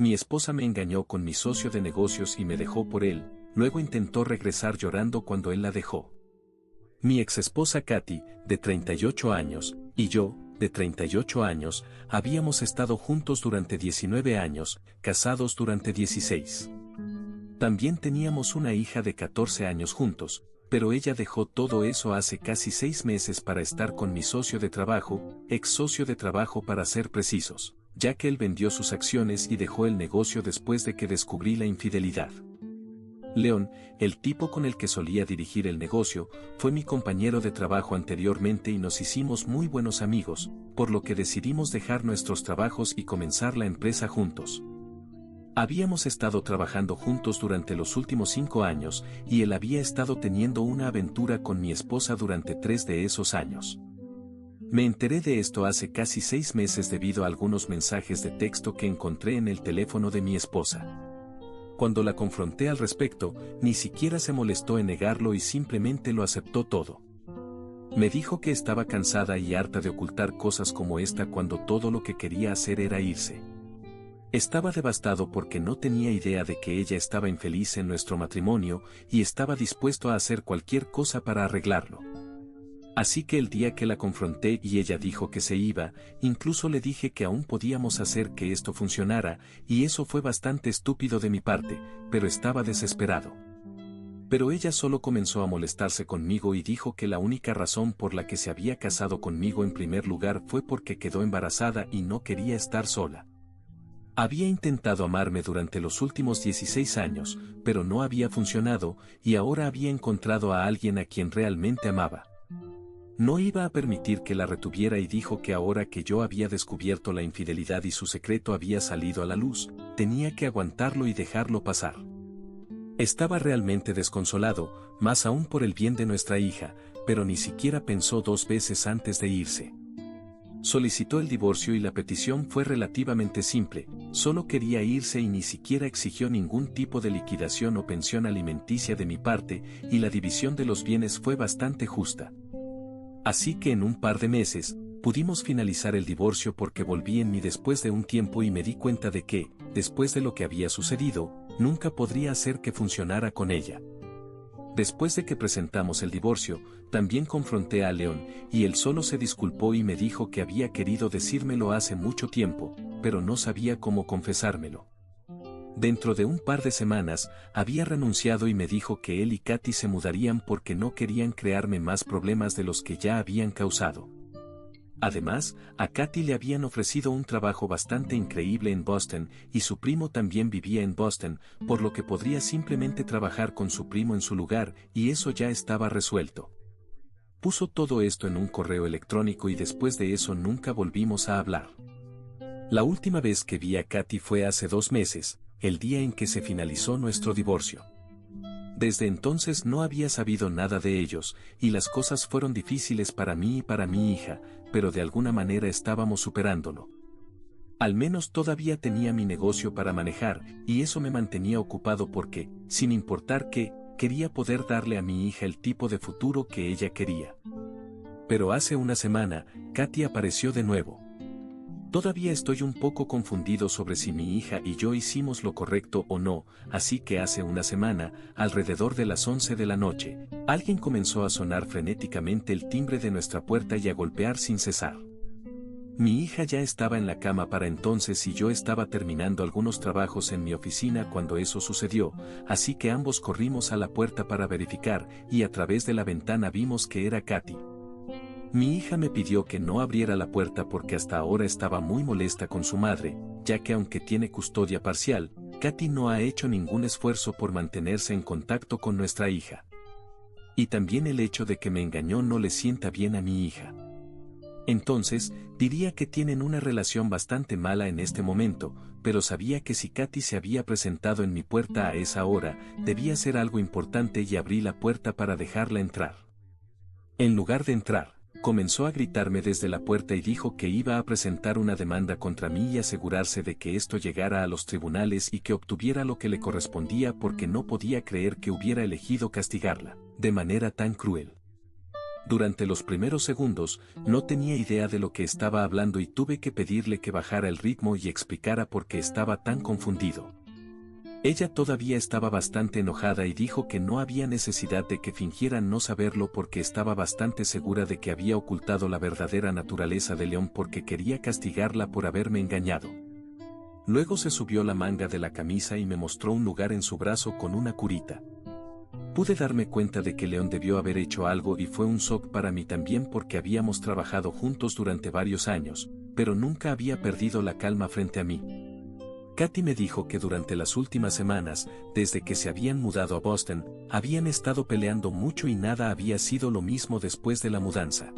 Mi esposa me engañó con mi socio de negocios y me dejó por él, luego intentó regresar llorando cuando él la dejó. Mi exesposa Katy, de 38 años, y yo, de 38 años, habíamos estado juntos durante 19 años, casados durante 16. También teníamos una hija de 14 años juntos, pero ella dejó todo eso hace casi 6 meses para estar con mi socio de trabajo, ex socio de trabajo para ser precisos, ya que él vendió sus acciones y dejó el negocio después de que descubrí la infidelidad. León, el tipo con el que solía dirigir el negocio, fue mi compañero de trabajo anteriormente y nos hicimos muy buenos amigos, por lo que decidimos dejar nuestros trabajos y comenzar la empresa juntos. Habíamos estado trabajando juntos durante los últimos 5 años y él había estado teniendo una aventura con mi esposa durante 3 de esos años. Me enteré de esto hace casi 6 meses debido a algunos mensajes de texto que encontré en el teléfono de mi esposa. Cuando la confronté al respecto, ni siquiera se molestó en negarlo y simplemente lo aceptó todo. Me dijo que estaba cansada y harta de ocultar cosas como esta cuando todo lo que quería hacer era irse. Estaba devastado porque no tenía idea de que ella estaba infeliz en nuestro matrimonio y estaba dispuesto a hacer cualquier cosa para arreglarlo. Así que el día que la confronté y ella dijo que se iba, incluso le dije que aún podíamos hacer que esto funcionara, y eso fue bastante estúpido de mi parte, pero estaba desesperado. Pero ella solo comenzó a molestarse conmigo y dijo que la única razón por la que se había casado conmigo en primer lugar fue porque quedó embarazada y no quería estar sola. Había intentado amarme durante los últimos 16 años, pero no había funcionado, y ahora había encontrado a alguien a quien realmente amaba. No iba a permitir que la retuviera y dijo que ahora que yo había descubierto la infidelidad y su secreto había salido a la luz, tenía que aguantarlo y dejarlo pasar. Estaba realmente desconsolado, más aún por el bien de nuestra hija, pero ni siquiera pensó 2 veces antes de irse. Solicitó el divorcio y la petición fue relativamente simple, solo quería irse y ni siquiera exigió ningún tipo de liquidación o pensión alimenticia de mi parte, y la división de los bienes fue bastante justa. Así que en un par de meses, pudimos finalizar el divorcio porque volví en mí después de un tiempo y me di cuenta de que, después de lo que había sucedido, nunca podría hacer que funcionara con ella. Después de que presentamos el divorcio, también confronté a León, y él solo se disculpó y me dijo que había querido decírmelo hace mucho tiempo, pero no sabía cómo confesármelo. Dentro de un par de semanas, había renunciado y me dijo que él y Katy se mudarían porque no querían crearme más problemas de los que ya habían causado. Además, a Katy le habían ofrecido un trabajo bastante increíble en Boston y su primo también vivía en Boston, por lo que podría simplemente trabajar con su primo en su lugar, y eso ya estaba resuelto. Puso todo esto en un correo electrónico y después de eso nunca volvimos a hablar. La última vez que vi a Katy fue hace 2 meses, el día en que se finalizó nuestro divorcio. Desde entonces no había sabido nada de ellos, y las cosas fueron difíciles para mí y para mi hija, pero de alguna manera estábamos superándolo. Al menos todavía tenía mi negocio para manejar, y eso me mantenía ocupado porque, sin importar qué, quería poder darle a mi hija el tipo de futuro que ella quería. Pero hace una semana, Katy apareció de nuevo. Todavía estoy un poco confundido sobre si mi hija y yo hicimos lo correcto o no, así que hace una semana, alrededor de las 11 de la noche, alguien comenzó a sonar frenéticamente el timbre de nuestra puerta y a golpear sin cesar. Mi hija ya estaba en la cama para entonces y yo estaba terminando algunos trabajos en mi oficina cuando eso sucedió, así que ambos corrimos a la puerta para verificar, y a través de la ventana vimos que era Katy. Mi hija me pidió que no abriera la puerta porque hasta ahora estaba muy molesta con su madre, ya que aunque tiene custodia parcial, Katy no ha hecho ningún esfuerzo por mantenerse en contacto con nuestra hija. Y también el hecho de que me engañó no le sienta bien a mi hija. Entonces, diría que tienen una relación bastante mala en este momento, pero sabía que si Katy se había presentado en mi puerta a esa hora, debía ser algo importante y abrí la puerta para dejarla entrar. En lugar de entrar, comenzó a gritarme desde la puerta y dijo que iba a presentar una demanda contra mí y asegurarse de que esto llegara a los tribunales y que obtuviera lo que le correspondía porque no podía creer que hubiera elegido castigarla de manera tan cruel. Durante los primeros segundos, no tenía idea de lo que estaba hablando y tuve que pedirle que bajara el ritmo y explicara por qué estaba tan confundido. Ella todavía estaba bastante enojada y dijo que no había necesidad de que fingiera no saberlo porque estaba bastante segura de que había ocultado la verdadera naturaleza de León porque quería castigarla por haberme engañado. Luego se subió la manga de la camisa y me mostró un lugar en su brazo con una curita. Pude darme cuenta de que León debió haber hecho algo y fue un shock para mí también porque habíamos trabajado juntos durante varios años, pero nunca había perdido la calma frente a mí. Katy me dijo que durante las últimas semanas, desde que se habían mudado a Boston, habían estado peleando mucho y nada había sido lo mismo después de la mudanza.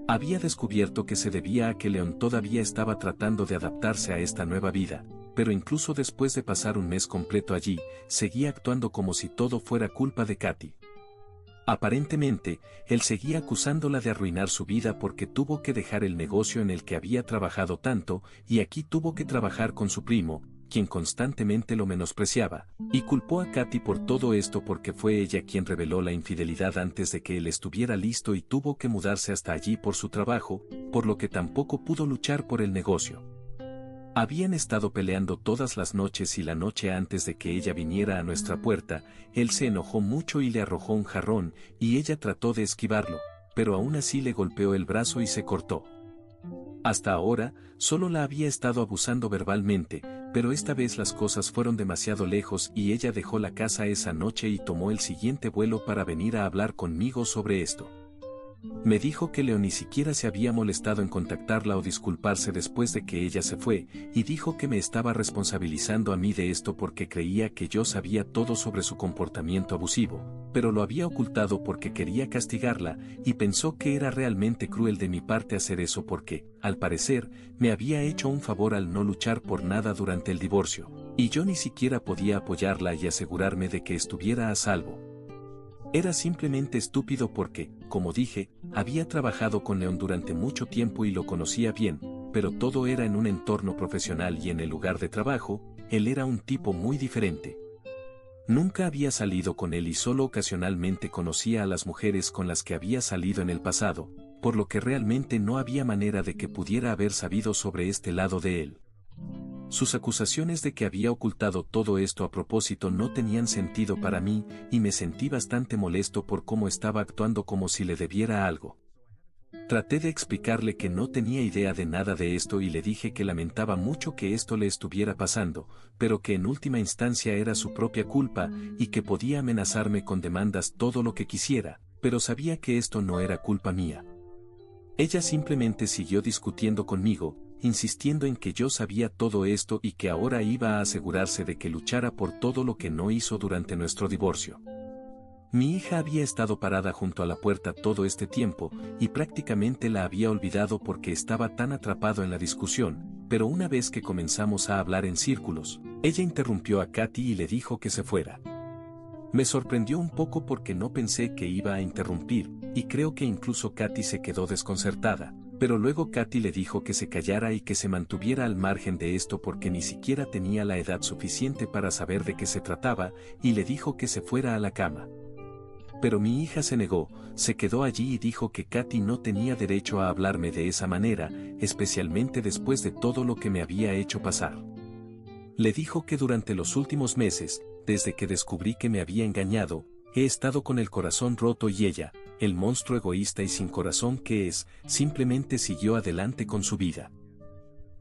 Había descubierto que se debía a que León todavía estaba tratando de adaptarse a esta nueva vida, pero incluso después de pasar un mes completo allí, seguía actuando como si todo fuera culpa de Katy. Aparentemente, él seguía acusándola de arruinar su vida porque tuvo que dejar el negocio en el que había trabajado tanto, y aquí tuvo que trabajar con su primo, quien constantemente lo menospreciaba, y culpó a Katy por todo esto porque fue ella quien reveló la infidelidad antes de que él estuviera listo y tuvo que mudarse hasta allí por su trabajo, por lo que tampoco pudo luchar por el negocio. Habían estado peleando todas las noches y la noche antes de que ella viniera a nuestra puerta, él se enojó mucho y le arrojó un jarrón, y ella trató de esquivarlo, pero aún así le golpeó el brazo y se cortó. Hasta ahora, solo la había estado abusando verbalmente, pero esta vez las cosas fueron demasiado lejos y ella dejó la casa esa noche y tomó el siguiente vuelo para venir a hablar conmigo sobre esto. Me dijo que León ni siquiera se había molestado en contactarla o disculparse después de que ella se fue, y dijo que me estaba responsabilizando a mí de esto porque creía que yo sabía todo sobre su comportamiento abusivo, pero lo había ocultado porque quería castigarla, y pensó que era realmente cruel de mi parte hacer eso porque, al parecer, me había hecho un favor al no luchar por nada durante el divorcio, y yo ni siquiera podía apoyarla y asegurarme de que estuviera a salvo. Era simplemente estúpido porque, como dije, había trabajado con León durante mucho tiempo y lo conocía bien, pero todo era en un entorno profesional y en el lugar de trabajo, él era un tipo muy diferente. Nunca había salido con él y solo ocasionalmente conocía a las mujeres con las que había salido en el pasado, por lo que realmente no había manera de que pudiera haber sabido sobre este lado de él. Sus acusaciones de que había ocultado todo esto a propósito no tenían sentido para mí, y me sentí bastante molesto por cómo estaba actuando como si le debiera algo. Traté de explicarle que no tenía idea de nada de esto y le dije que lamentaba mucho que esto le estuviera pasando, pero que en última instancia era su propia culpa y que podía amenazarme con demandas todo lo que quisiera, pero sabía que esto no era culpa mía. Ella simplemente siguió discutiendo conmigo, insistiendo en que yo sabía todo esto y que ahora iba a asegurarse de que luchara por todo lo que no hizo durante nuestro divorcio. Mi hija había estado parada junto a la puerta todo este tiempo, y prácticamente la había olvidado porque estaba tan atrapado en la discusión, pero una vez que comenzamos a hablar en círculos, ella interrumpió a Katy y le dijo que se fuera. Me sorprendió un poco porque no pensé que iba a interrumpir, y creo que incluso Katy se quedó desconcertada, pero luego Katy le dijo que se callara y que se mantuviera al margen de esto porque ni siquiera tenía la edad suficiente para saber de qué se trataba, y le dijo que se fuera a la cama. Pero mi hija se negó, se quedó allí y dijo que Katy no tenía derecho a hablarme de esa manera, especialmente después de todo lo que me había hecho pasar. Le dijo que durante los últimos meses, desde que descubrí que me había engañado, he estado con el corazón roto y ella, el monstruo egoísta y sin corazón que es, simplemente siguió adelante con su vida.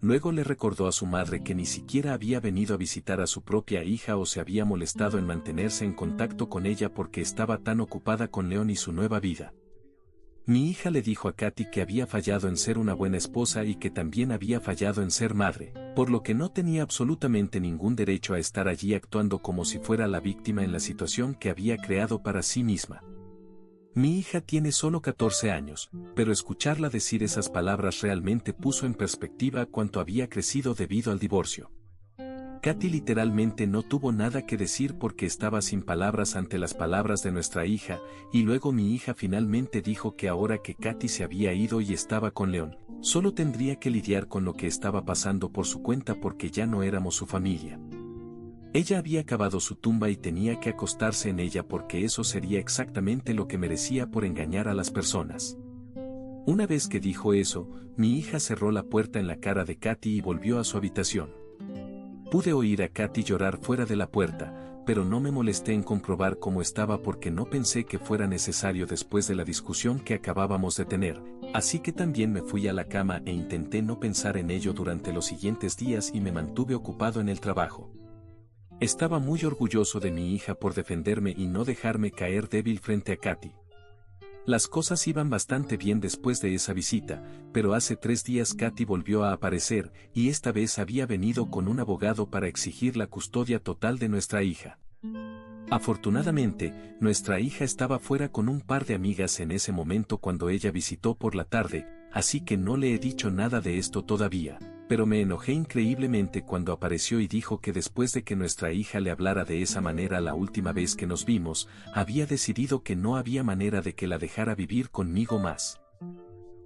Luego le recordó a su madre que ni siquiera había venido a visitar a su propia hija o se había molestado en mantenerse en contacto con ella porque estaba tan ocupada con León y su nueva vida. Mi hija le dijo a Katy que había fallado en ser una buena esposa y que también había fallado en ser madre, por lo que no tenía absolutamente ningún derecho a estar allí actuando como si fuera la víctima en la situación que había creado para sí misma. Mi hija tiene solo 14 años, pero escucharla decir esas palabras realmente puso en perspectiva cuánto había crecido debido al divorcio. Katy literalmente no tuvo nada que decir porque estaba sin palabras ante las palabras de nuestra hija, y luego mi hija finalmente dijo que ahora que Katy se había ido y estaba con León, solo tendría que lidiar con lo que estaba pasando por su cuenta porque ya no éramos su familia. Ella había cavado su tumba y tenía que acostarse en ella porque eso sería exactamente lo que merecía por engañar a las personas. Una vez que dijo eso, mi hija cerró la puerta en la cara de Katy y volvió a su habitación. Pude oír a Katy llorar fuera de la puerta, pero no me molesté en comprobar cómo estaba porque no pensé que fuera necesario después de la discusión que acabábamos de tener, así que también me fui a la cama e intenté no pensar en ello durante los siguientes días y me mantuve ocupado en el trabajo. Estaba muy orgulloso de mi hija por defenderme y no dejarme caer débil frente a Katy. Las cosas iban bastante bien después de esa visita, pero hace 3 días Katy volvió a aparecer, y esta vez había venido con un abogado para exigir la custodia total de nuestra hija. Afortunadamente, nuestra hija estaba fuera con un par de amigas en ese momento cuando ella visitó por la tarde, así que no le he dicho nada de esto todavía, pero me enojé increíblemente cuando apareció y dijo que después de que nuestra hija le hablara de esa manera la última vez que nos vimos, había decidido que no había manera de que la dejara vivir conmigo más.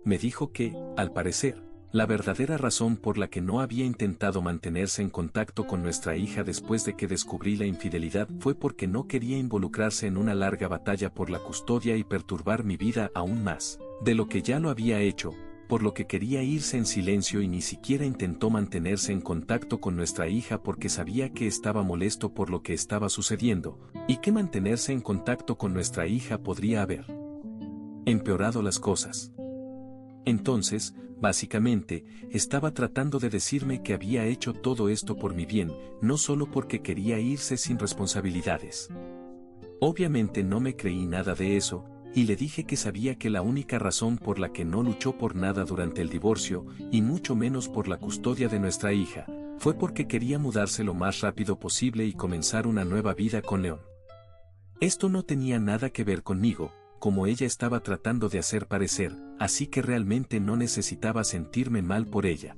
Me dijo que, al parecer, la verdadera razón por la que no había intentado mantenerse en contacto con nuestra hija después de que descubrí la infidelidad fue porque no quería involucrarse en una larga batalla por la custodia y perturbar mi vida aún más, de lo que ya lo había hecho, por lo que quería irse en silencio y ni siquiera intentó mantenerse en contacto con nuestra hija porque sabía que estaba molesto por lo que estaba sucediendo, y que mantenerse en contacto con nuestra hija podría haber empeorado las cosas. Entonces, básicamente, estaba tratando de decirme que había hecho todo esto por mi bien, no solo porque quería irse sin responsabilidades. Obviamente no me creí nada de eso, y le dije que sabía que la única razón por la que no luchó por nada durante el divorcio, y mucho menos por la custodia de nuestra hija, fue porque quería mudarse lo más rápido posible y comenzar una nueva vida con León. Esto no tenía nada que ver conmigo, como ella estaba tratando de hacer parecer, así que realmente no necesitaba sentirme mal por ella.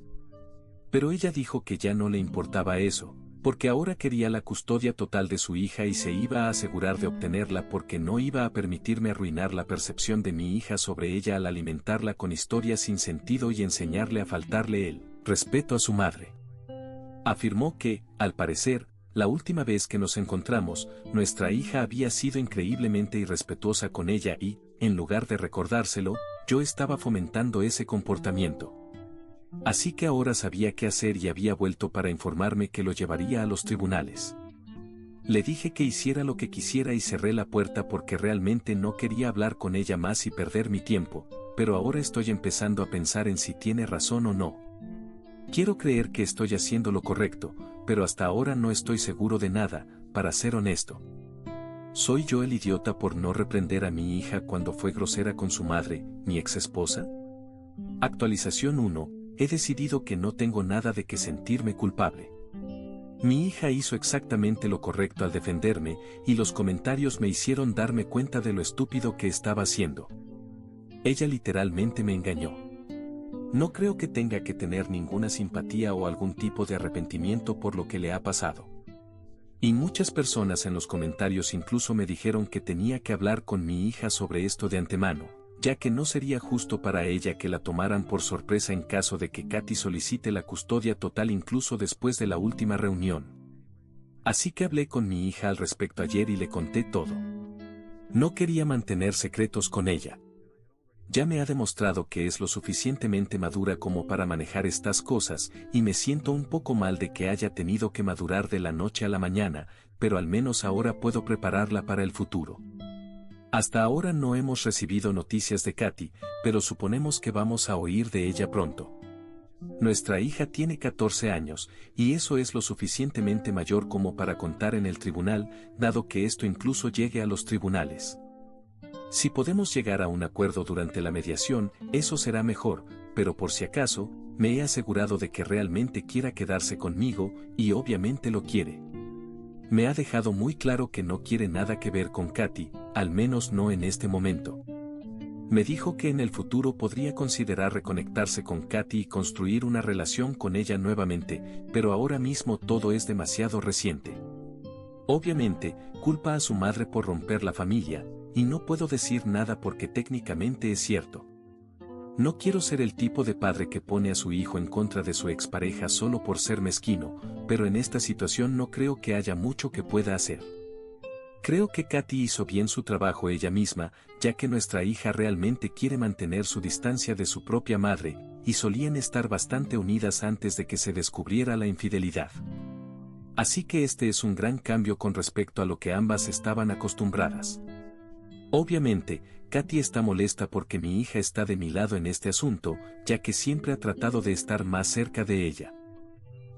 Pero ella dijo que ya no le importaba eso, porque ahora quería la custodia total de su hija y se iba a asegurar de obtenerla porque no iba a permitirme arruinar la percepción de mi hija sobre ella al alimentarla con historias sin sentido y enseñarle a faltarle el respeto a su madre. Afirmó que, al parecer, la última vez que nos encontramos, nuestra hija había sido increíblemente irrespetuosa con ella y, en lugar de recordárselo, yo estaba fomentando ese comportamiento. Así que ahora sabía qué hacer y había vuelto para informarme que lo llevaría a los tribunales. Le dije que hiciera lo que quisiera y cerré la puerta porque realmente no quería hablar con ella más y perder mi tiempo, pero ahora estoy empezando a pensar en si tiene razón o no. Quiero creer que estoy haciendo lo correcto, pero hasta ahora no estoy seguro de nada, para ser honesto. ¿Soy yo el idiota por no reprender a mi hija cuando fue grosera con su madre, mi exesposa? Actualización 1. He decidido que no tengo nada de que sentirme culpable. Mi hija hizo exactamente lo correcto al defenderme, y los comentarios me hicieron darme cuenta de lo estúpido que estaba haciendo. Ella literalmente me engañó. No creo que tenga que tener ninguna simpatía o algún tipo de arrepentimiento por lo que le ha pasado. Y muchas personas en los comentarios incluso me dijeron que tenía que hablar con mi hija sobre esto de antemano, ya que no sería justo para ella que la tomaran por sorpresa en caso de que Katy solicite la custodia total incluso después de la última reunión. Así que hablé con mi hija al respecto ayer y le conté todo. No quería mantener secretos con ella. Ya me ha demostrado que es lo suficientemente madura como para manejar estas cosas, y me siento un poco mal de que haya tenido que madurar de la noche a la mañana, pero al menos ahora puedo prepararla para el futuro. Hasta ahora no hemos recibido noticias de Katy, pero suponemos que vamos a oír de ella pronto. Nuestra hija tiene 14 años, y eso es lo suficientemente mayor como para contar en el tribunal, dado que esto incluso llegue a los tribunales. Si podemos llegar a un acuerdo durante la mediación, eso será mejor, pero por si acaso, me he asegurado de que realmente quiera quedarse conmigo, y obviamente lo quiere. Me ha dejado muy claro que no quiere nada que ver con Katy, al menos no en este momento. Me dijo que en el futuro podría considerar reconectarse con Katy y construir una relación con ella nuevamente, pero ahora mismo todo es demasiado reciente. Obviamente, culpa a su madre por romper la familia, y no puedo decir nada porque técnicamente es cierto. No quiero ser el tipo de padre que pone a su hijo en contra de su expareja solo por ser mezquino, pero en esta situación no creo que haya mucho que pueda hacer. Creo que Katy hizo bien su trabajo ella misma, ya que nuestra hija realmente quiere mantener su distancia de su propia madre, y solían estar bastante unidas antes de que se descubriera la infidelidad. Así que este es un gran cambio con respecto a lo que ambas estaban acostumbradas. Obviamente, Katy está molesta porque mi hija está de mi lado en este asunto, ya que siempre ha tratado de estar más cerca de ella.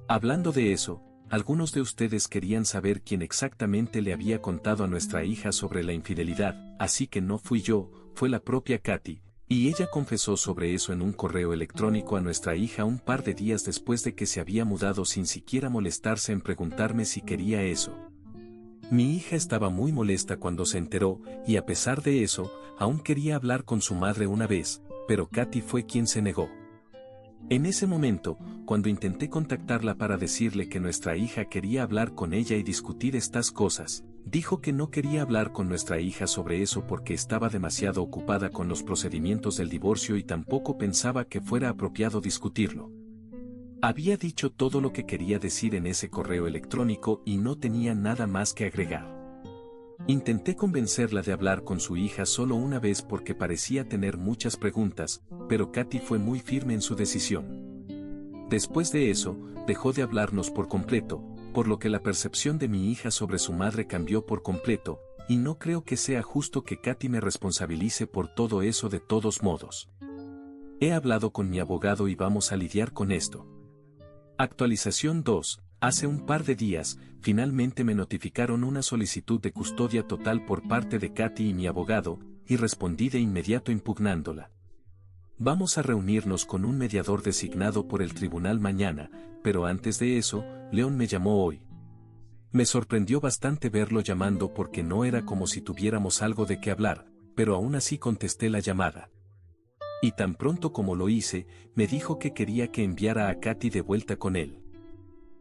Hablando de eso, algunos de ustedes querían saber quién exactamente le había contado a nuestra hija sobre la infidelidad, así que no fui yo, fue la propia Katy, y ella confesó sobre eso en un correo electrónico a nuestra hija un par de días después de que se había mudado sin siquiera molestarse en preguntarme si quería eso. Mi hija estaba muy molesta cuando se enteró, y a pesar de eso, aún quería hablar con su madre una vez, pero Katy fue quien se negó. En ese momento, cuando intenté contactarla para decirle que nuestra hija quería hablar con ella y discutir estas cosas, dijo que no quería hablar con nuestra hija sobre eso porque estaba demasiado ocupada con los procedimientos del divorcio y tampoco pensaba que fuera apropiado discutirlo. Había dicho todo lo que quería decir en ese correo electrónico y no tenía nada más que agregar. Intenté convencerla de hablar con su hija solo una vez porque parecía tener muchas preguntas, pero Katy fue muy firme en su decisión. Después de eso, dejó de hablarnos por completo, por lo que la percepción de mi hija sobre su madre cambió por completo, y no creo que sea justo que Katy me responsabilice por todo eso de todos modos. He hablado con mi abogado y vamos a lidiar con esto. Actualización 2. Hace un par de días, finalmente me notificaron una solicitud de custodia total por parte de Katy y mi abogado, y respondí de inmediato impugnándola. Vamos a reunirnos con un mediador designado por el tribunal mañana, pero antes de eso, León me llamó hoy. Me sorprendió bastante verlo llamando porque no era como si tuviéramos algo de qué hablar, pero aún así contesté la llamada. Y tan pronto como lo hice, me dijo que quería que enviara a Katy de vuelta con él.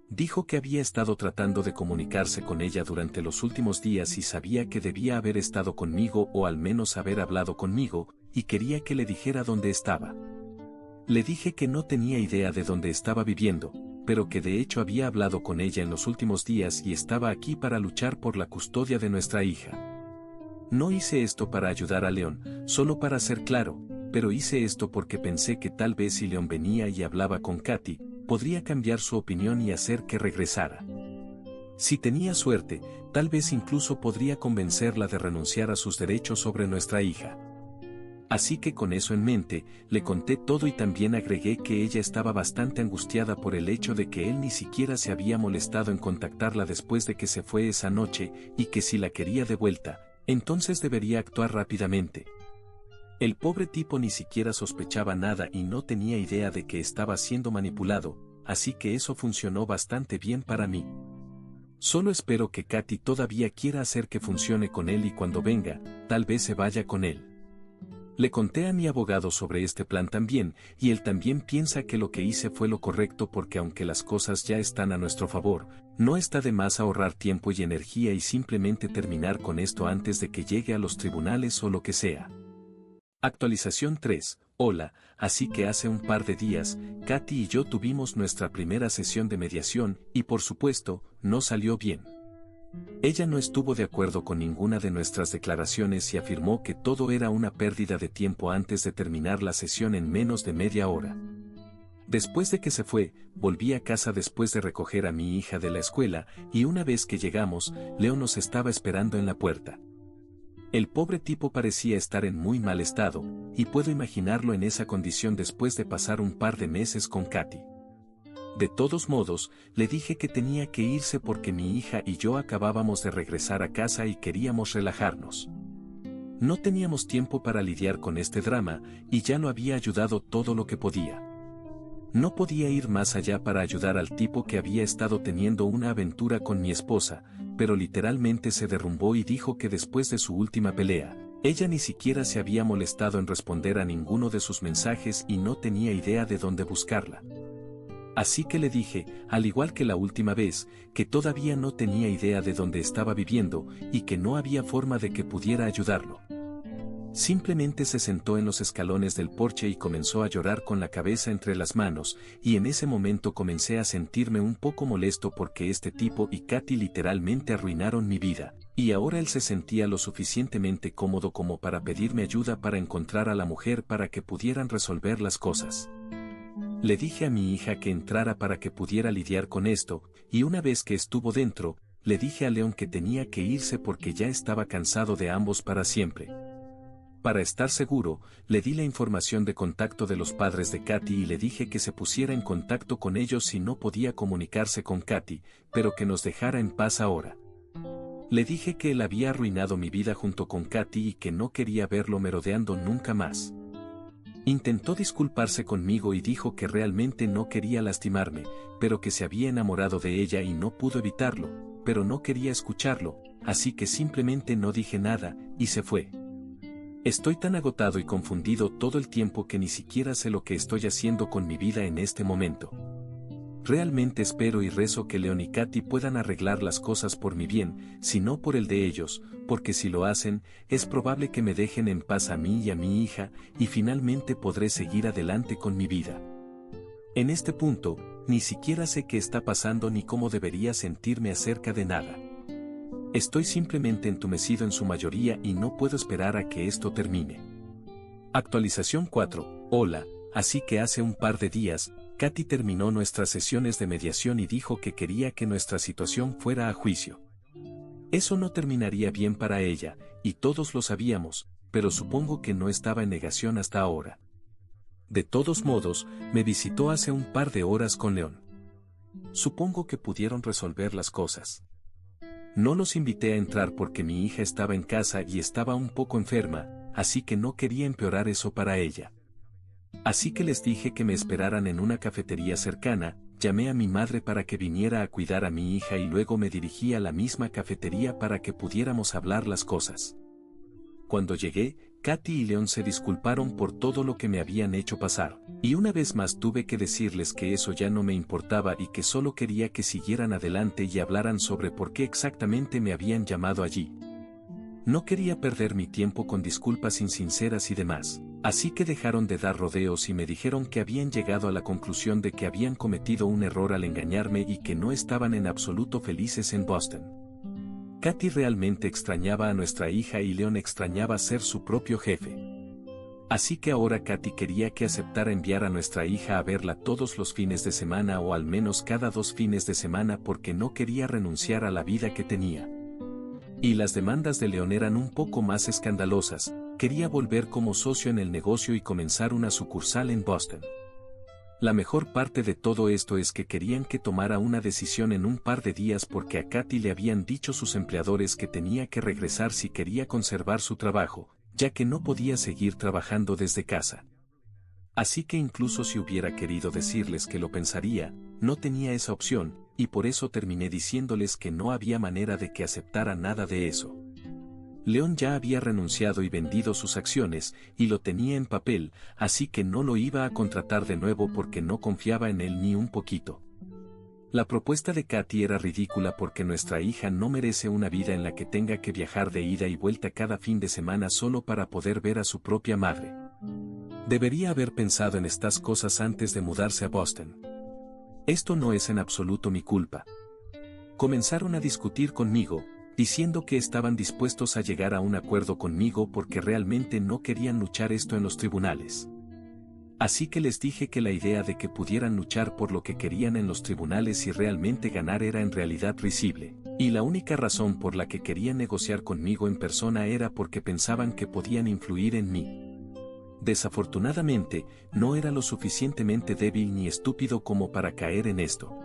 Dijo que había estado tratando de comunicarse con ella durante los últimos días y sabía que debía haber estado conmigo o al menos haber hablado conmigo, y quería que le dijera dónde estaba. Le dije que no tenía idea de dónde estaba viviendo, pero que de hecho había hablado con ella en los últimos días y estaba aquí para luchar por la custodia de nuestra hija. No hice esto para ayudar a León, solo para ser claro, pero hice esto porque pensé que tal vez si León venía y hablaba con Katy, podría cambiar su opinión y hacer que regresara. Si tenía suerte, tal vez incluso podría convencerla de renunciar a sus derechos sobre nuestra hija. Así que con eso en mente, le conté todo y también agregué que ella estaba bastante angustiada por el hecho de que él ni siquiera se había molestado en contactarla después de que se fue esa noche, y que si la quería de vuelta, entonces debería actuar rápidamente. El pobre tipo ni siquiera sospechaba nada y no tenía idea de que estaba siendo manipulado, así que eso funcionó bastante bien para mí. Solo espero que Katy todavía quiera hacer que funcione con él y cuando venga, tal vez se vaya con él. Le conté a mi abogado sobre este plan también, y él también piensa que lo que hice fue lo correcto porque aunque las cosas ya están a nuestro favor, no está de más ahorrar tiempo y energía y simplemente terminar con esto antes de que llegue a los tribunales o lo que sea. Actualización 3. Hola, así que hace un par de días, Katy y yo tuvimos nuestra primera sesión de mediación y por supuesto, no salió bien. Ella no estuvo de acuerdo con ninguna de nuestras declaraciones y afirmó que todo era una pérdida de tiempo antes de terminar la sesión en menos de media hora. Después de que se fue, volví a casa después de recoger a mi hija de la escuela y una vez que llegamos, Leo nos estaba esperando en la puerta. El pobre tipo parecía estar en muy mal estado, y puedo imaginarlo en esa condición después de pasar un par de meses con Katy. De todos modos, le dije que tenía que irse porque mi hija y yo acabábamos de regresar a casa y queríamos relajarnos. No teníamos tiempo para lidiar con este drama, y ya lo había ayudado todo lo que podía. No podía ir más allá para ayudar al tipo que había estado teniendo una aventura con mi esposa, pero literalmente se derrumbó y dijo que después de su última pelea, ella ni siquiera se había molestado en responder a ninguno de sus mensajes y no tenía idea de dónde buscarla. Así que le dije, al igual que la última vez, que todavía no tenía idea de dónde estaba viviendo y que no había forma de que pudiera ayudarlo. Simplemente se sentó en los escalones del porche y comenzó a llorar con la cabeza entre las manos, y en ese momento comencé a sentirme un poco molesto porque este tipo y Katy literalmente arruinaron mi vida, y ahora él se sentía lo suficientemente cómodo como para pedirme ayuda para encontrar a la mujer para que pudieran resolver las cosas. Le dije a mi hija que entrara para que pudiera lidiar con esto, y una vez que estuvo dentro, le dije a León que tenía que irse porque ya estaba cansado de ambos para siempre. Para estar seguro, le di la información de contacto de los padres de Katy y le dije que se pusiera en contacto con ellos si no podía comunicarse con Katy, pero que nos dejara en paz ahora. Le dije que él había arruinado mi vida junto con Katy y que no quería verlo merodeando nunca más. Intentó disculparse conmigo y dijo que realmente no quería lastimarme, pero que se había enamorado de ella y no pudo evitarlo, pero no quería escucharlo, así que simplemente no dije nada, y se fue. Estoy tan agotado y confundido todo el tiempo que ni siquiera sé lo que estoy haciendo con mi vida en este momento. Realmente espero y rezo que León y Katy puedan arreglar las cosas por mi bien, si no por el de ellos, porque si lo hacen, es probable que me dejen en paz a mí y a mi hija, y finalmente podré seguir adelante con mi vida. En este punto, ni siquiera sé qué está pasando ni cómo debería sentirme acerca de nada. Estoy simplemente entumecido en su mayoría y no puedo esperar a que esto termine. Actualización 4. Hola, así que hace un par de días, Katy terminó nuestras sesiones de mediación y dijo que quería que nuestra situación fuera a juicio. Eso no terminaría bien para ella, y todos lo sabíamos, pero supongo que no estaba en negación hasta ahora. De todos modos, me visitó hace un par de horas con León. Supongo que pudieron resolver las cosas. No los invité a entrar porque mi hija estaba en casa y estaba un poco enferma, así que no quería empeorar eso para ella. Así que les dije que me esperaran en una cafetería cercana, llamé a mi madre para que viniera a cuidar a mi hija y luego me dirigí a la misma cafetería para que pudiéramos hablar las cosas. Cuando llegué, Katy y León se disculparon por todo lo que me habían hecho pasar, y una vez más tuve que decirles que eso ya no me importaba y que solo quería que siguieran adelante y hablaran sobre por qué exactamente me habían llamado allí. No quería perder mi tiempo con disculpas insinceras y demás, así que dejaron de dar rodeos y me dijeron que habían llegado a la conclusión de que habían cometido un error al engañarme y que no estaban en absoluto felices en Boston. Katy realmente extrañaba a nuestra hija y León extrañaba ser su propio jefe. Así que ahora Katy quería que aceptara enviar a nuestra hija a verla todos los fines de semana o al menos cada 2 fines de semana porque no quería renunciar a la vida que tenía. Y las demandas de León eran un poco más escandalosas, quería volver como socio en el negocio y comenzar una sucursal en Boston. La mejor parte de todo esto es que querían que tomara una decisión en un par de días porque a Katy le habían dicho sus empleadores que tenía que regresar si quería conservar su trabajo, ya que no podía seguir trabajando desde casa. Así que incluso si hubiera querido decirles que lo pensaría, no tenía esa opción, y por eso terminé diciéndoles que no había manera de que aceptara nada de eso. León ya había renunciado y vendido sus acciones, y lo tenía en papel, así que no lo iba a contratar de nuevo porque no confiaba en él ni un poquito. La propuesta de Katy era ridícula porque nuestra hija no merece una vida en la que tenga que viajar de ida y vuelta cada fin de semana solo para poder ver a su propia madre. Debería haber pensado en estas cosas antes de mudarse a Boston. Esto no es en absoluto mi culpa. Comenzaron a discutir conmigo, diciendo que estaban dispuestos a llegar a un acuerdo conmigo porque realmente no querían luchar esto en los tribunales. Así que les dije que la idea de que pudieran luchar por lo que querían en los tribunales y realmente ganar era en realidad risible, y la única razón por la que querían negociar conmigo en persona era porque pensaban que podían influir en mí. Desafortunadamente, no era lo suficientemente débil ni estúpido como para caer en esto.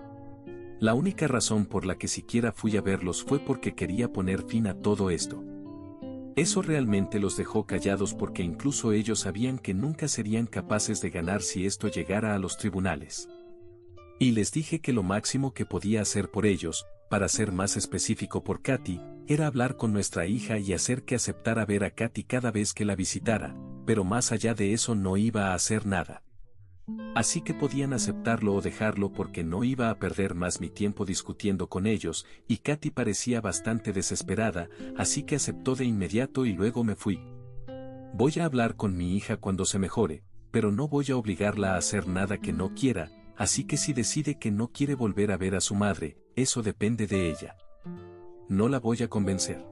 La única razón por la que siquiera fui a verlos fue porque quería poner fin a todo esto. Eso realmente los dejó callados porque incluso ellos sabían que nunca serían capaces de ganar si esto llegara a los tribunales. Y les dije que lo máximo que podía hacer por ellos, para ser más específico por Katy, era hablar con nuestra hija y hacer que aceptara ver a Katy cada vez que la visitara, pero más allá de eso no iba a hacer nada. Así que podían aceptarlo o dejarlo porque no iba a perder más mi tiempo discutiendo con ellos, y Katy parecía bastante desesperada, así que aceptó de inmediato y luego me fui. Voy a hablar con mi hija cuando se mejore, pero no voy a obligarla a hacer nada que no quiera, así que si decide que no quiere volver a ver a su madre, eso depende de ella. No la voy a convencer.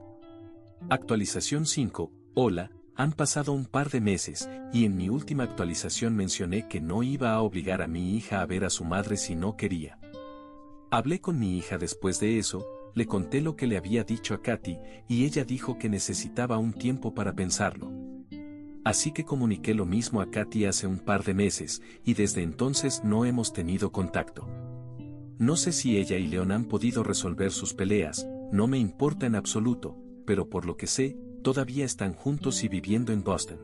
Actualización 5. Hola, han pasado un par de meses, y en mi última actualización mencioné que no iba a obligar a mi hija a ver a su madre si no quería. Hablé con mi hija después de eso, le conté lo que le había dicho a Katy, y ella dijo que necesitaba un tiempo para pensarlo. Así que comuniqué lo mismo a Katy hace un par de meses, y desde entonces no hemos tenido contacto. No sé si ella y Leon han podido resolver sus peleas, no me importa en absoluto, pero por lo que sé, todavía están juntos y viviendo en Boston.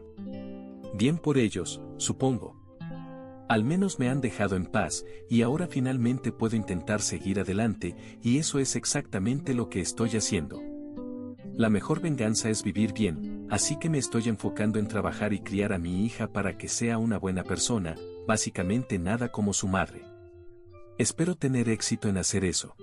Bien por ellos, supongo. Al menos me han dejado en paz, y ahora finalmente puedo intentar seguir adelante, y eso es exactamente lo que estoy haciendo. La mejor venganza es vivir bien, así que me estoy enfocando en trabajar y criar a mi hija para que sea una buena persona, básicamente nada como su madre. Espero tener éxito en hacer eso.